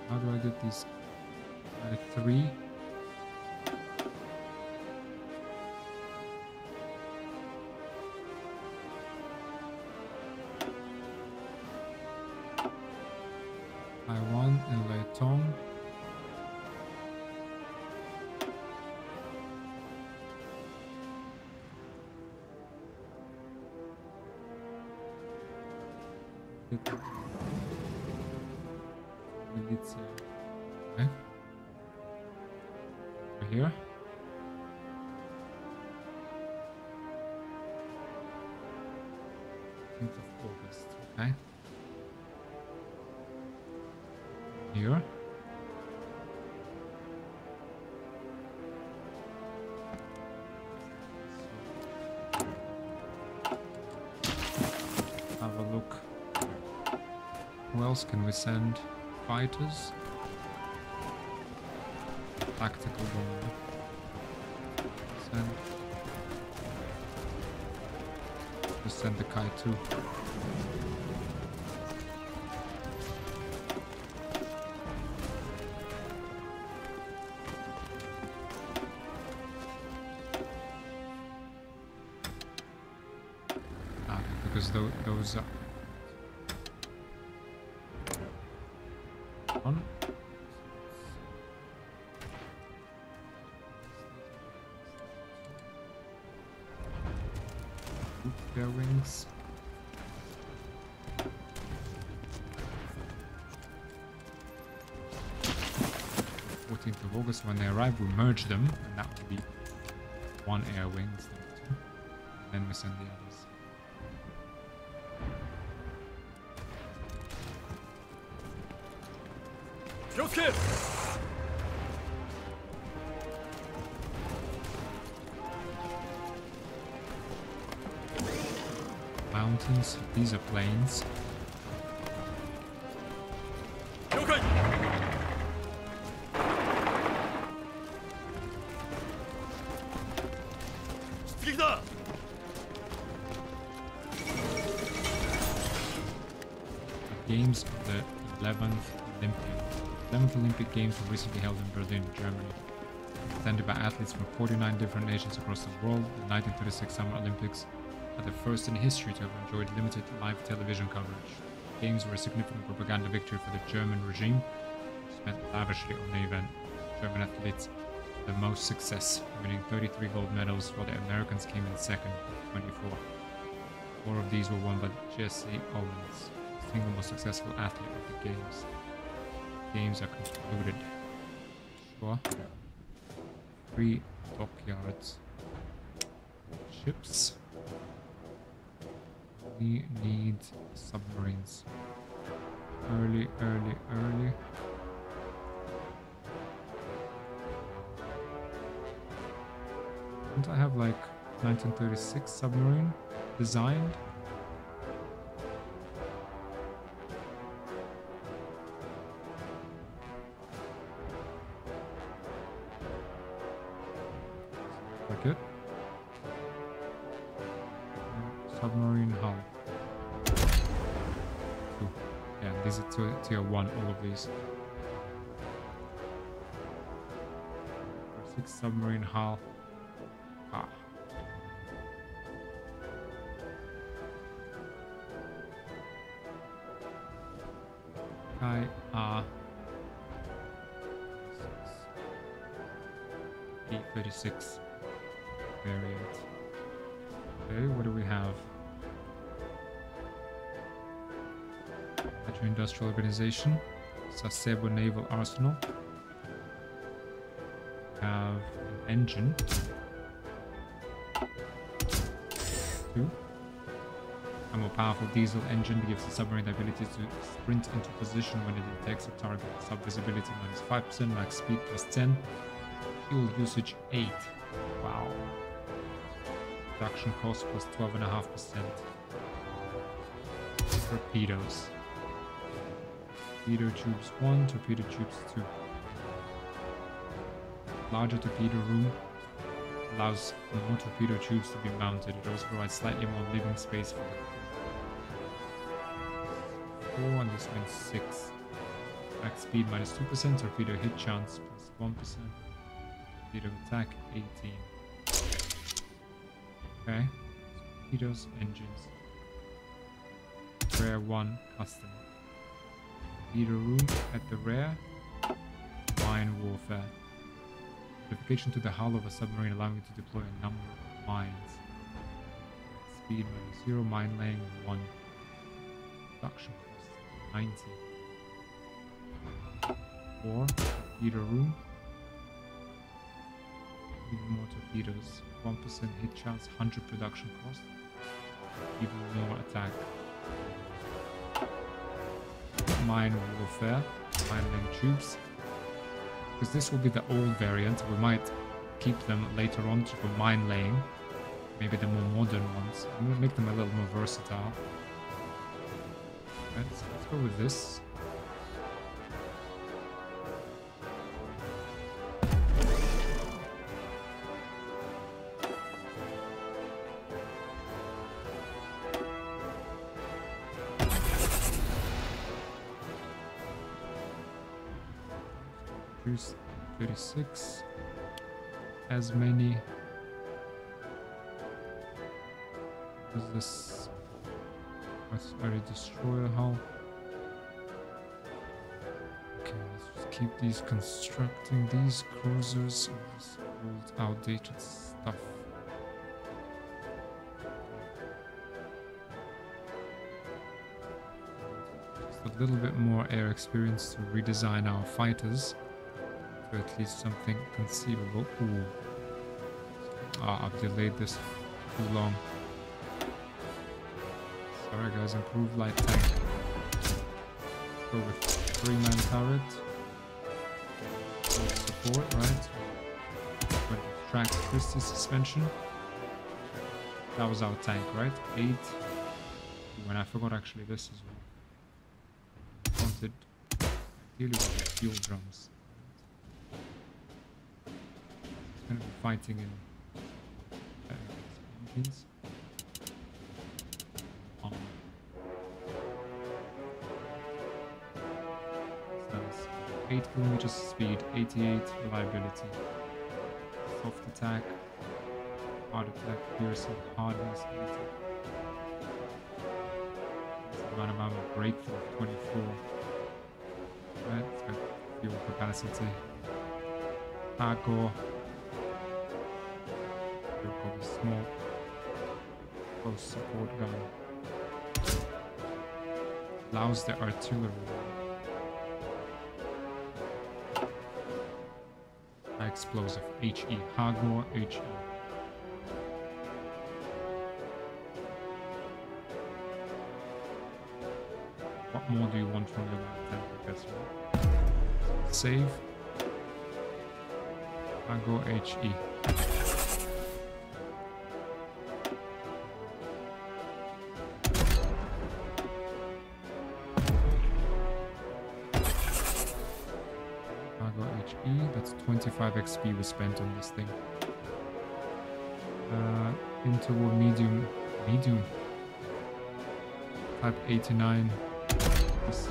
How do I get these 3? Taiwan and Leitong. Militia. Okay. Over here. August. Okay. Here. Have a look. Who else can we send? Fighters? Tactical bomber. Send. Just send the Kai too. those on. Their wings. 14th of August, when they arrive, we merge them, and that will be one air wing instead of two. And then we send the others. Mountains, these are plains. Games of the 11th Olympic Games were recently held in Berlin, Germany. Attended by athletes from 49 different nations across the world, the 1936 Summer Olympics are the first in history to have enjoyed limited live television coverage. The Games were a significant propaganda victory for the German regime, which spent lavishly on the event. German athletes had the most success, winning 33 gold medals, while the Americans came in second with 24. 4 of these were won by Jesse Owens, the single most successful athlete of the Games. Games are concluded. Sure. 3 dockyards. Ships. We need submarines. Early. Don't I have like 1936 submarine designed? Like it. Submarine hull. 2. Yeah, these are tier 1, all of these. 6 submarine hull. Ah. E36 variant. Okay, what do we have? Battery Industrial Organization, Sasebo Naval Arsenal. Have an engine. 2. A more powerful diesel engine gives the submarine the ability to sprint into position when it detects a target. Sub visibility -5%, max speed +10. Fuel usage 8. Wow. Production cost +12.5%. Torpedoes. Torpedo tubes 1, torpedo tubes 2. Larger torpedo room allows more torpedo tubes to be mounted. It also provides slightly more living space for the crew. 4, and this means 6. Max speed -2%, torpedo hit chance +1%. Torpedo attack 18. Okay. Torpedoes, engines. Rare 1, custom. Torpedo room at the rear. Mine warfare. Modification to the hull of a submarine allowing you to deploy a number of mines. Speed -0, mine laying 1. Production cost 90. 4. Torpedo room. Even more torpedoes. 1% hit chance, 100 production cost. Even more attack. Mine warfare. Mine laying tubes. Because this will be the old variant, we might keep them later on for mine laying. Maybe the more modern ones. I'm gonna make them a little more versatile. Let's go with this. Produce 36. As many as this Let's already destroy the hull. Okay, let's just keep these constructing these cruisers and this old outdated stuff. Just a little bit more air experience to redesign our fighters to at least something conceivable. Ooh. I've delayed this too long. Sorry guys, improved light tank. Let's go with 3-man turret. Good support, right? But track twisty suspension. That was our tank, right? 8. When I forgot actually this as well. Wanted ideally with fuel drums. It's gonna be fighting in Philippines. 8 kilometers speed, 88 reliability, soft attack, hard attack, piercing, hardness, 80. It's around about a breakthrough of 24. Right, it's got fuel capacity. Cargo. We'll call this small close support gun. Allows the artillery. Explosive HE, Hagor HE. What more do you want from your light tank, I guess, right? Save. Hagor HE. That's 25 XP was spent on this thing. Interwar medium. Type 89. This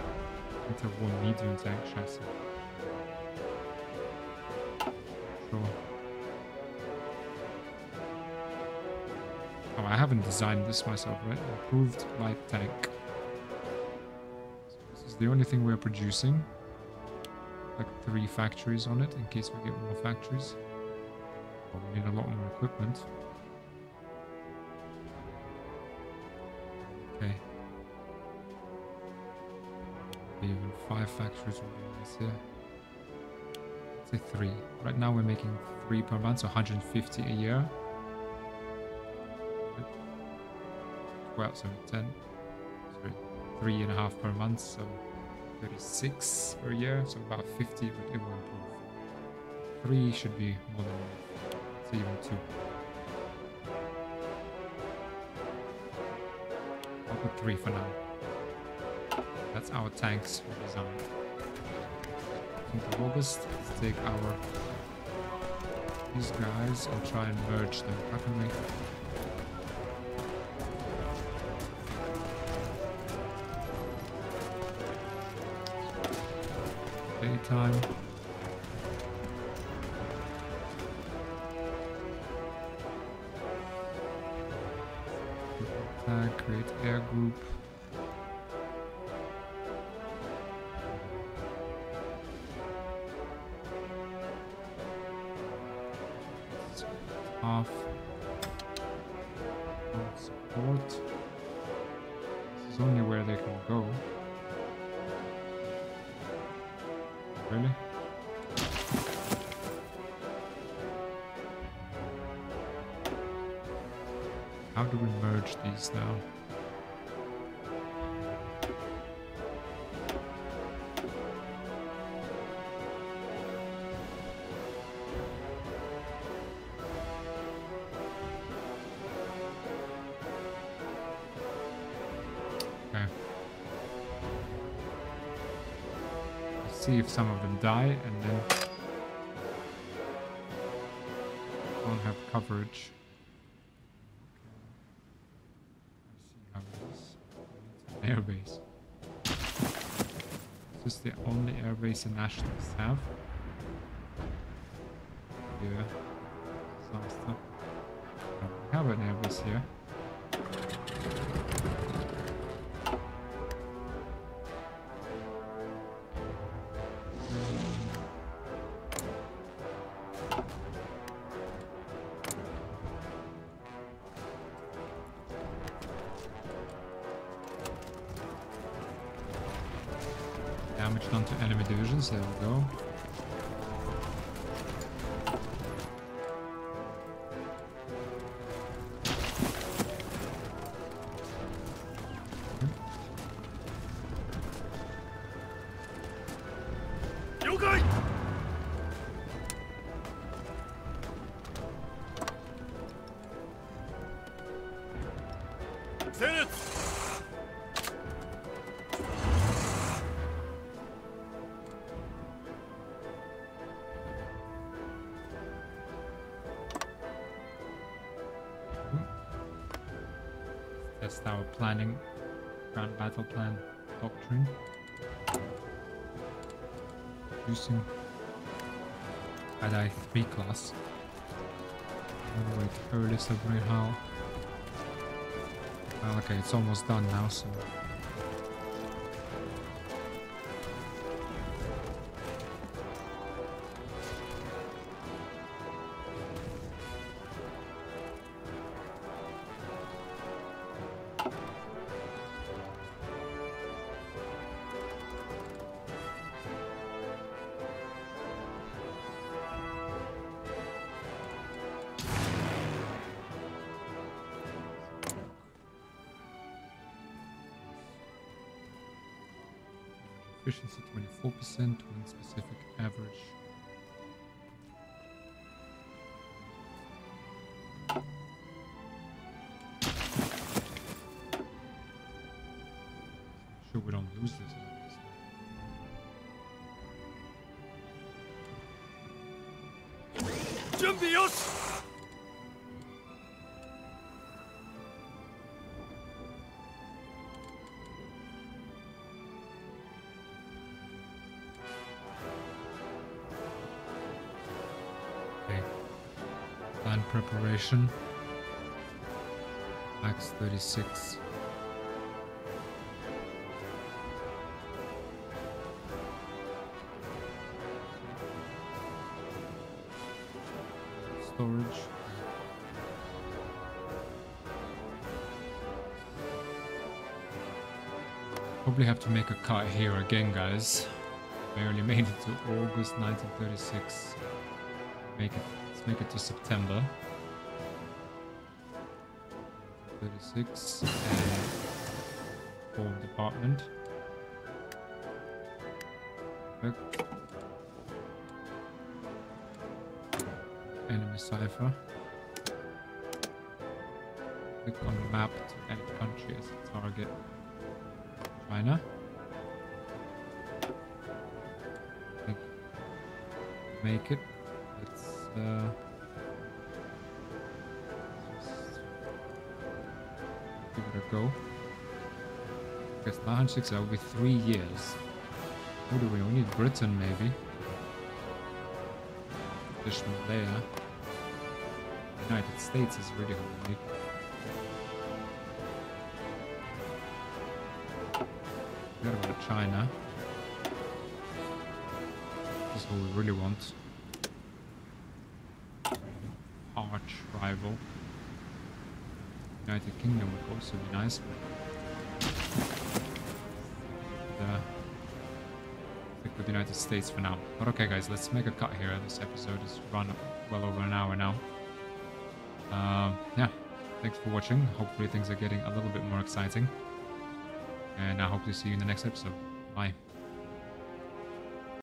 interwar medium tank chassis. Sure. Oh, I haven't designed this myself, right? Improved light tank. So this is the only thing we're producing. Like 3 factories on it in case we get more factories. Well, we need a lot more equipment. Okay. Even 5 factories would be nice here. Let's say 3. Right now we're making 3 per month, so 150 a year. 12, so 10. Sorry, 3.5 per month, so 36 per year, so about 50, but it will improve. 3 should be more than enough. It's even 2. I'll put 3 for now. That's our tanks redesigned. 10th of August, let's take these guys and try and merge them. How can we? Daytime. Attack, create air group. Half support. This is only where they can go. Really? How do we merge these now? Okay. See if some of them die and then don't have coverage. I see how it is. Airbase. Is this the only airbase the nationalists have? Yeah. Disaster. Oh, we have an airbase here. Damage done to enemy divisions. There we go. Test our planning, grand battle plan doctrine. Using HoI 3 class. Oh wait, early submarine hull. Well, okay, it's almost done now, so. Efficiency 24%, wind specific average. Sure we don't lose this. Plan preparation. Max 36. Storage. Probably have to make a cut here again, guys. Barely made it to August 1936. Let's make it to September 36 and form department. Perfect. Enemy cipher. Click on the map to add country as a target. China. Make it. Let's just give it a go. I guess 906, that will be 3 years. What do we need? We need Britain, maybe. British Malaya. United States is really what we need. Forget about China. This is what we really want. Arch rival. United Kingdom would also be nice. Stick with the United States for now. But okay, guys, let's make a cut here. This episode has run well over an hour now. Yeah, thanks for watching. Hopefully things are getting a little bit more exciting. And I hope to see you in the next episode. Bye.